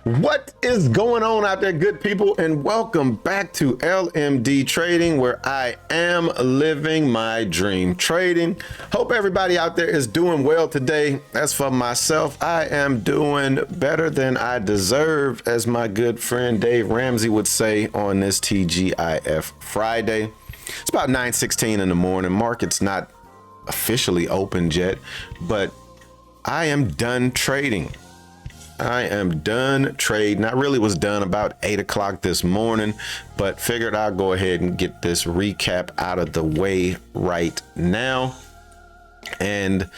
What is going on out there, good people, and welcome back to LMD Trading, where I am living my dream trading. Hope everybody out there is doing well today. As for myself, I am doing better than I deserve, as my good friend Dave Ramsey would say on this TGIF Friday. It's about 9:16 in the morning. Market's not officially opened yet, but I am done trading. I am done trading. I really was done about 8 o'clock this morning, but figured I'll go ahead and get this recap out of the way right now. And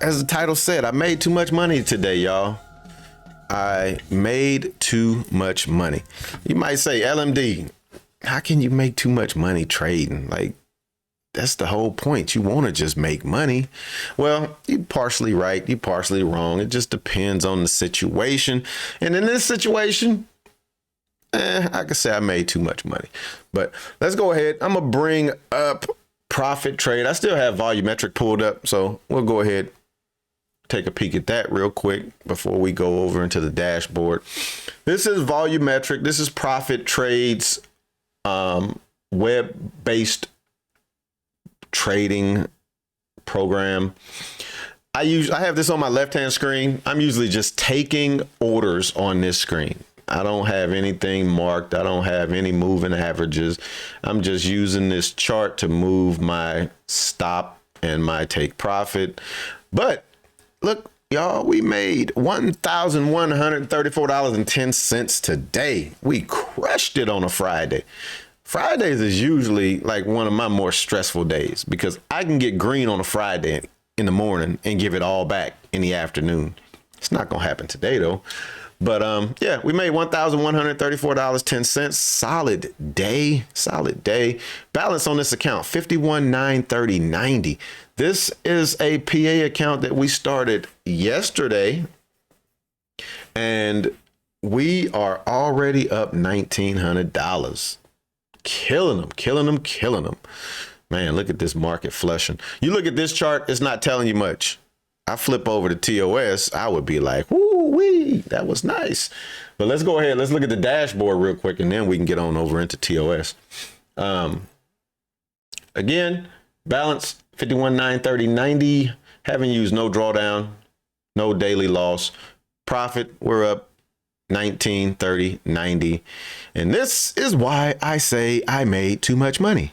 as the title said, I made too much money today, y'all. I made too much money. You might say, LMD, how can you make too much money trading? Like, that's the whole point. You want to just make money. Well, you're partially right. You're partially wrong. It just depends on the situation. And in this situation, I could say I made too much money. But let's go ahead. I'm going to bring up Profitrade. I still have volumetric pulled up, so we'll go ahead, take a peek at that real quick before we go over into the dashboard. This is volumetric. This is Profitrade's web-based trading program. I have this on my left-hand screen. I'm usually just taking orders on this screen. I don't have anything marked. I don't have any moving averages. I'm just using this chart to move my stop and my take profit. But look, y'all, we made $1,134.10 today. We crushed it on a Friday. Fridays is usually like one of my more stressful days because I can get green on a Friday in the morning and give it all back in the afternoon. It's not going to happen today, though. But yeah, we made $1,134.10. Solid day. Solid day. Balance on this account, $51,930.90. This is a PA account that we started yesterday, and we are already up $1,900. Killing them, killing them, killing them. Man, look at this market flushing. You look at this chart, it's not telling you much. I flip over to TOS, I would be like, woo-wee, that was nice. But let's go ahead, let's look at the dashboard real quick, and then we can get on over into TOS. Again, balance, 51,930.90. Haven't used no drawdown, no daily loss. Profit, we're up 1930.90. And this is why I say I made too much money.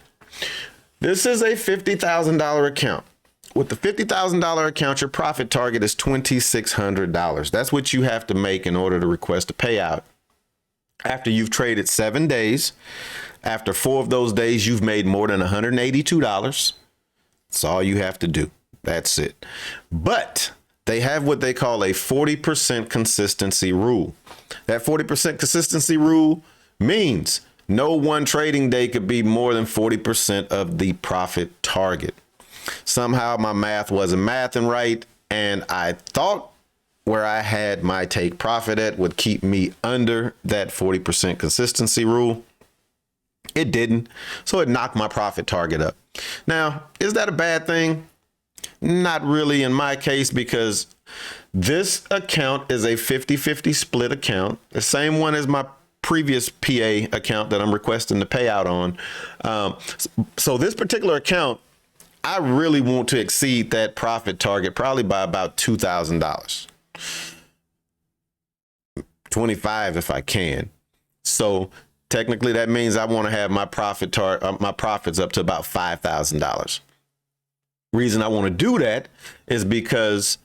This is a $50,000 account. With the $50,000 account, your profit target is $2,600. That's what you have to make in order to request a payout. After you've traded 7 days, after 4 of those days, you've made more than $182. That's all you have to do. That's it. But they have what they call a 40% consistency rule. That 40% consistency rule means no one trading day could be more than 40% of the profit target. Somehow my math wasn't mathing right, and I thought where I had my take profit at would keep me under that 40% consistency rule. It didn't, so it knocked my profit target up. Now, is that a bad thing? Not really in my case, because this account is a 50-50 split account, the same one as my previous PA account that I'm requesting the payout on. So this particular account, I really want to exceed that profit target probably by about $2,000. 25 if I can. So technically that means I want to have my profits up to about $5,000. Reason I want to do that is because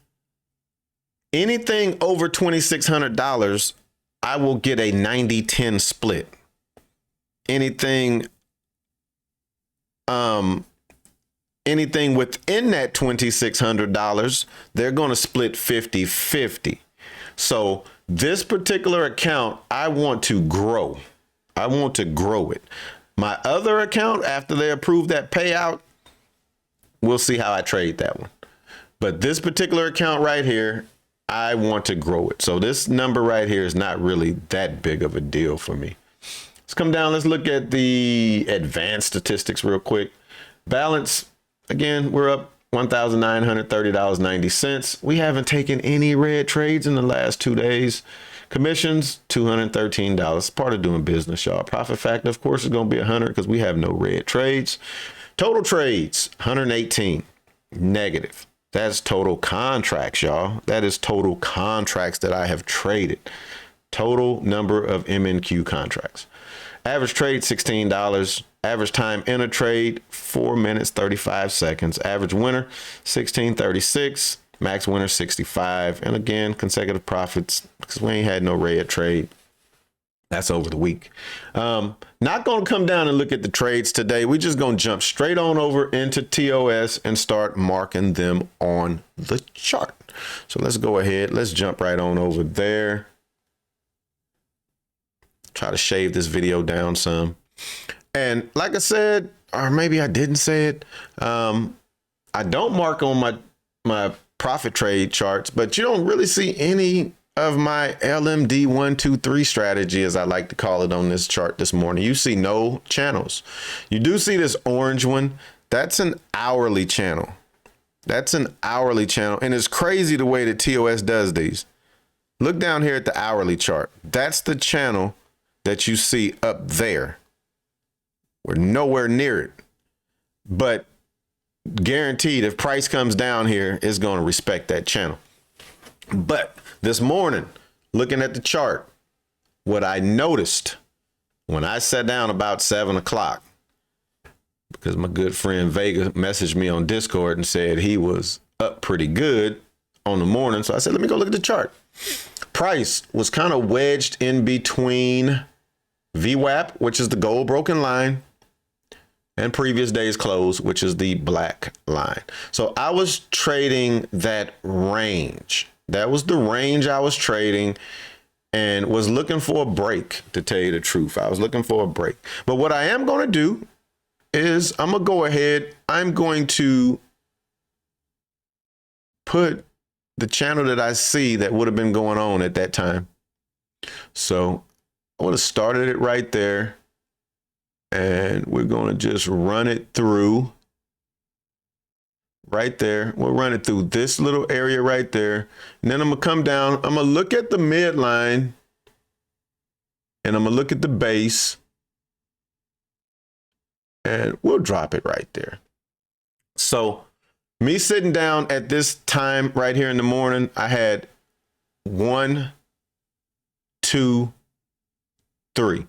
anything over $2,600, I will get a 90-10 split. Anything within that $2,600, they're going to split 50-50. So this particular account, I want to grow. I want to grow it. My other account, after they approve that payout, we'll see how I trade that one. But this particular account right here, I want to grow it. So this number right here is not really that big of a deal for me. Let's come down. Let's look at the advanced statistics real quick. Balance, again, we're up $1,930.90. We haven't taken any red trades in the last 2 days. Commissions, $213. Part of doing business, y'all. Profit factor, of course, is going to be 100 because we have no red trades. Total trades, 118 negative. That's total contracts, y'all. That is total contracts that I have traded. Total number of MNQ contracts. Average trade, $16. Average time in a trade, 4 minutes, 35 seconds. Average winner, 16.36. Max winner, 65. And again, consecutive profits because we ain't had no red trade. That's over the week. Not going to come down and look at the trades today. We're just going to jump straight on over into TOS and start marking them on the chart. So let's go ahead. Let's jump right on over there. Try to shave this video down some. And like I said, or maybe I didn't say it, I don't mark on my profit trade charts, but you don't really see any of my LMD 1, 2, 3 strategy, as I like to call it, on this chart this morning. You see no channels. You do see this orange one. That's an hourly channel. That's an hourly channel. And it's crazy the way that TOS does these. Look down here at the hourly chart. That's the channel that you see up there. We're nowhere near it. But guaranteed, if price comes down here, it's going to respect that channel. But this morning, looking at the chart, what I noticed when I sat down about 7 o'clock, because my good friend Vega messaged me on Discord and said he was up pretty good on the morning. So I said, let me go look at the chart. Price was kind of wedged in between VWAP, which is the gold broken line, and previous day's close, which is the black line. So I was trading that range. That was the range I was trading and was looking for a break, to tell you the truth. I was looking for a break. But what I am going to do is I'm going to go ahead. I'm going to put the channel that I see that would have been going on at that time. So I would have started it right there. And we're going to just run it through right there. We'll run it through this little area right there. And then I'm going to come down. I'm going to look at the midline. And I'm going to look at the base. And we'll drop it right there. So me sitting down at this time right here in the morning, I had 1, 2, 3.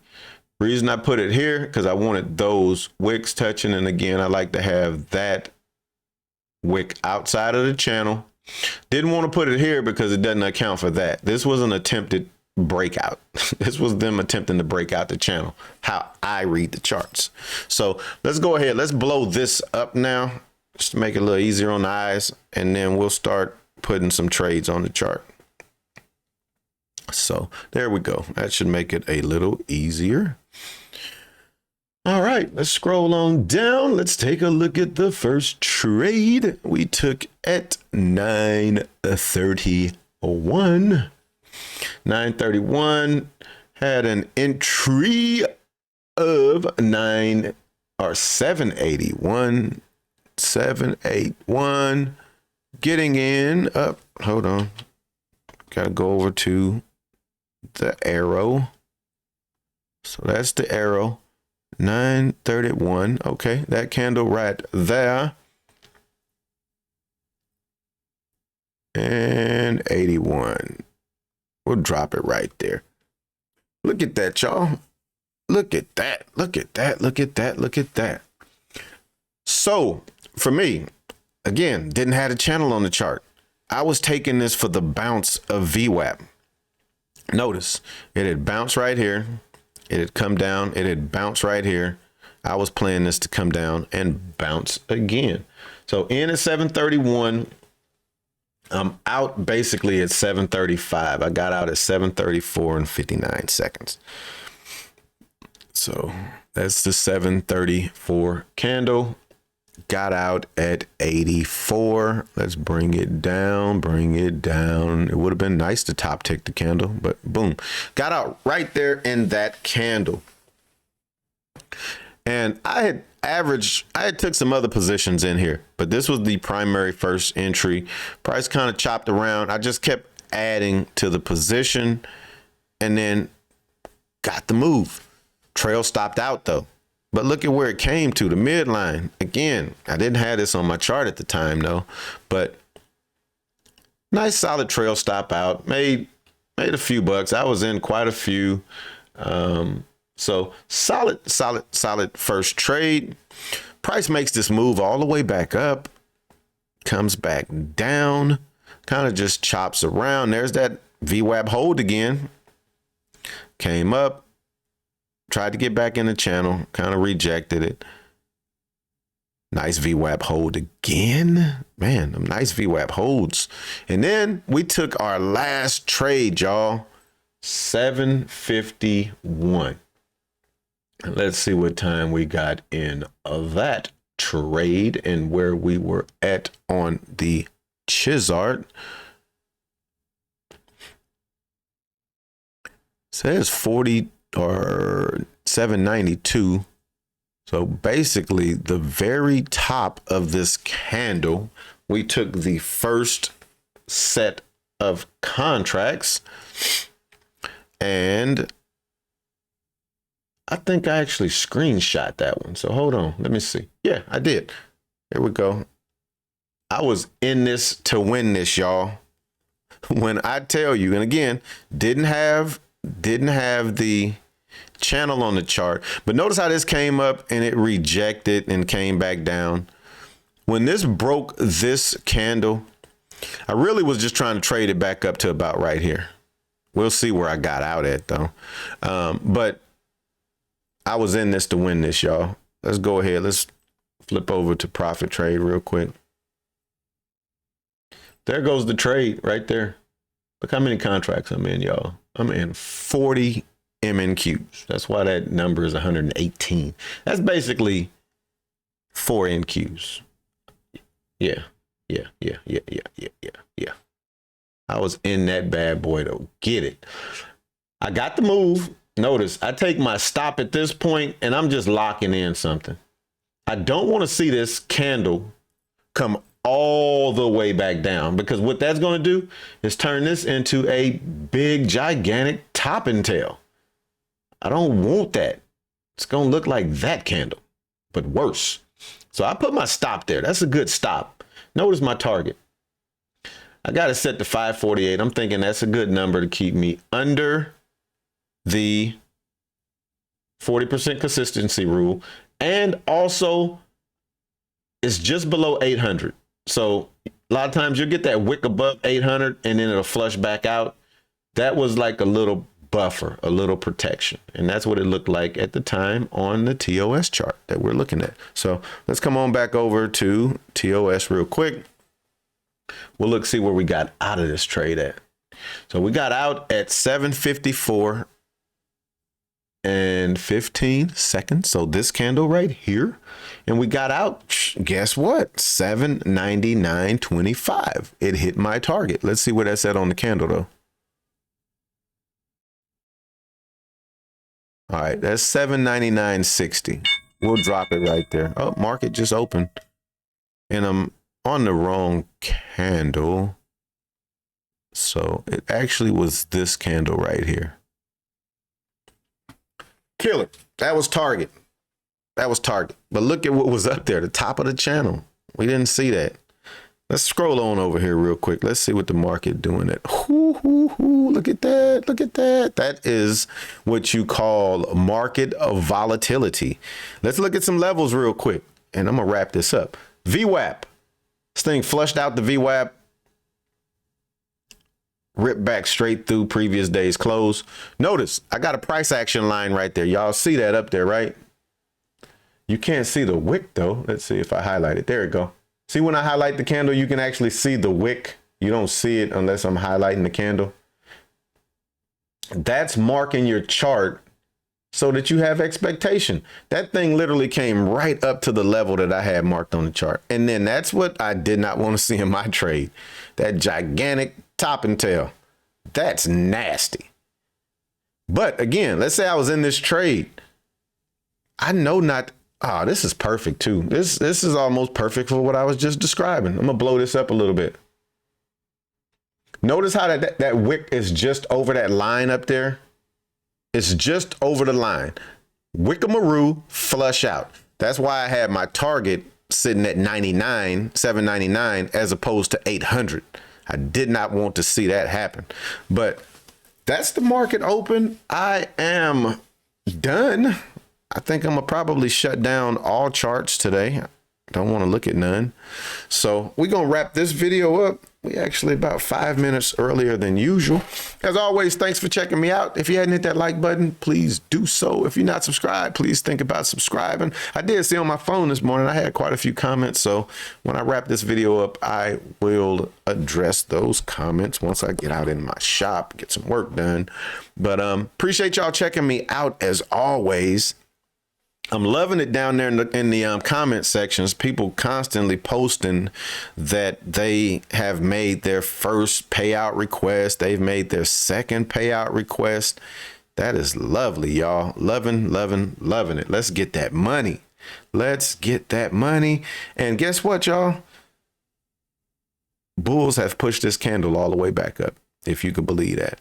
Reason I put it here, because I wanted those wicks touching. And again, I like to have that wick outside of the channel. Didn't want to put it here because it doesn't account for that. This was an attempted breakout. This was them attempting to break out the channel, how I read the charts. So let's go ahead. Let's blow this up now, just to make it a little easier on the eyes. And then we'll start putting some trades on the chart. So there we go. That should make it a little easier. All right, let's scroll on down. Let's take a look at the first trade we took at 9:31. 9:31 had an entry of 781. 781 getting in up. Hold on. Got to go over to the arrow. So that's the arrow. 9:31. Okay, that candle right there. And 81. We'll drop it right there. Look at that, y'all. Look at that. Look at that. Look at that. Look at that. So for me, again, didn't have a channel on the chart. I was taking this for the bounce of VWAP. Notice it had bounced right here. It had come down. It had bounced right here. I was playing this to come down and bounce again. So in at 7:31. I'm out basically at 7:35. I got out at 7:34 and 59 seconds. So that's the 7:34 candle. Got out at 84. Let's bring it down, bring it down. It would have been nice to top tick the candle, but boom. Got out right there in that candle. And I had took some other positions in here, but this was the primary first entry. Price kind of chopped around. I just kept adding to the position and then got the move. Trail stopped out though. But look at where it came to, the midline. Again, I didn't have this on my chart at the time though, but nice solid trail stop out. Made a few bucks. I was in quite a few. So solid first trade. Price makes this move all the way back up, comes back down, kind of just chops around. There's that VWAP hold again. Came up, tried to get back in the channel, kind of rejected it. Nice VWAP hold again. Man, them nice VWAP holds. And then we took our last trade, y'all. 751. Let's see what time we got in that trade and where we were at on the Chizard. Says 40 or 792. So basically the very top of this candle, we took the first set of contracts, and I think I actually screenshot that one. So hold on, let me see. Yeah, I did. There we go. I was in this to win this, y'all. When I tell you, and again, didn't have the channel on the chart, but notice how this came up and it rejected and came back down. When this broke this candle, I really was just trying to trade it back up to about right here. We'll see where I got out at though. But I was in this to win this, y'all. Let's go ahead. Let's flip over to Profitrade real quick. There goes the trade right there. Look how many contracts I'm in, y'all. I'm in 40 MNQs. That's why that number is 118. That's basically 4 NQs. Yeah. I was in that bad boy to get it. I got the move. Notice I take my stop at this point and I'm just locking in something. I don't want to see this candle come all the way back down, because what that's going to do is turn this into a big, gigantic top and tail. I don't want that. It's going to look like that candle, but worse. So I put my stop there. That's a good stop. Notice my target. I got it set to 548. I'm thinking that's a good number to keep me under the 40% consistency rule. And also it's just below 800. So a lot of times you'll get that wick above 800 and then it'll flush back out. That was like a little buffer, a little protection. And that's what it looked like at the time on the TOS chart that we're looking at. So let's come on back over to TOS real quick. We'll look, see where we got out of this trade at. So we got out at 754 and 15 seconds. So this candle right here, and we got out, guess what? 799.25. It hit my target. Let's see what that said on the candle though. All right, that's 799.60. We'll drop it right there. Oh, market just opened and I'm on the wrong candle. So it actually was this candle right here. Killer. That was target. That was target. But look at what was up there, the top of the channel. We didn't see that. Let's scroll on over here real quick. Let's see what the market doing at. Look at that. Look at that. That is what you call market of volatility. Let's look at some levels real quick. And I'm going to wrap this up. VWAP. This thing flushed out the VWAP. Ripped back straight through previous day's close. Notice I got a price action line right there. Y'all see that up there, right? You can't see the wick though. Let's see if I highlight it. There we go. See, when I highlight the candle, you can actually see the wick. You don't see it unless I'm highlighting the candle. That's marking your chart so that you have expectation. That thing literally came right up to the level that I had marked on the chart. And then that's what I did not want to see in my trade. That gigantic top and tail. That's nasty. But again, let's say I was in this trade. I know not. Oh, this is perfect too. This is almost perfect for what I was just describing. I'm gonna blow this up a little bit. Notice how that wick is just over that line up there. It's just over the line. Wickamaroo flush out. That's why I had my target sitting at 99, 799 as opposed to 800. I did not want to see that happen, but that's the market open. I am done. I think I'm gonna probably shut down all charts today. Don't want to look at none. So we're gonna wrap this video up. We actually about 5 minutes earlier than usual. As always, thanks for checking me out. If you hadn't hit that like button, please do so. If you're not subscribed, please think about subscribing. I did see on my phone this morning, I had quite a few comments. So when I wrap this video up, I will address those comments once I get out in my shop, get some work done. But appreciate y'all checking me out as always. I'm loving it down there in the comment sections. People constantly posting that they have made their first payout request. They've made their second payout request. That is lovely, y'all. Loving it. Let's get that money. Let's get that money. And guess what, y'all? Bulls have pushed this candle all the way back up, if you could believe that.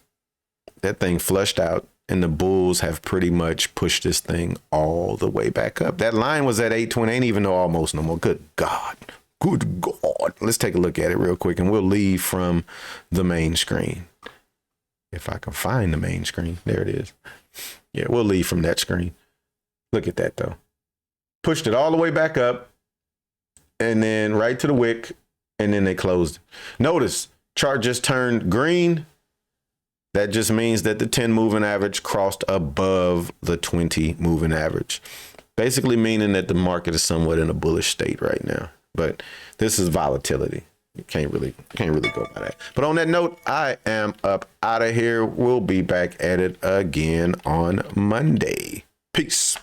That thing flushed out. And the bulls have pretty much pushed this thing all the way back up. That line was at 820, ain't even no almost no more. Good God. Good God. Let's take a look at it real quick and we'll leave from the main screen. If I can find the main screen. There it is. Yeah, we'll leave from that screen. Look at that though. Pushed it all the way back up and then right to the wick and then they closed. Notice chart just turned green. That just means that the 10 moving average crossed above the 20 moving average, basically meaning that the market is somewhat in a bullish state right now. But this is volatility. You can't really go by that. But on that note, I am up out of here. We'll be back at it again on Monday. Peace.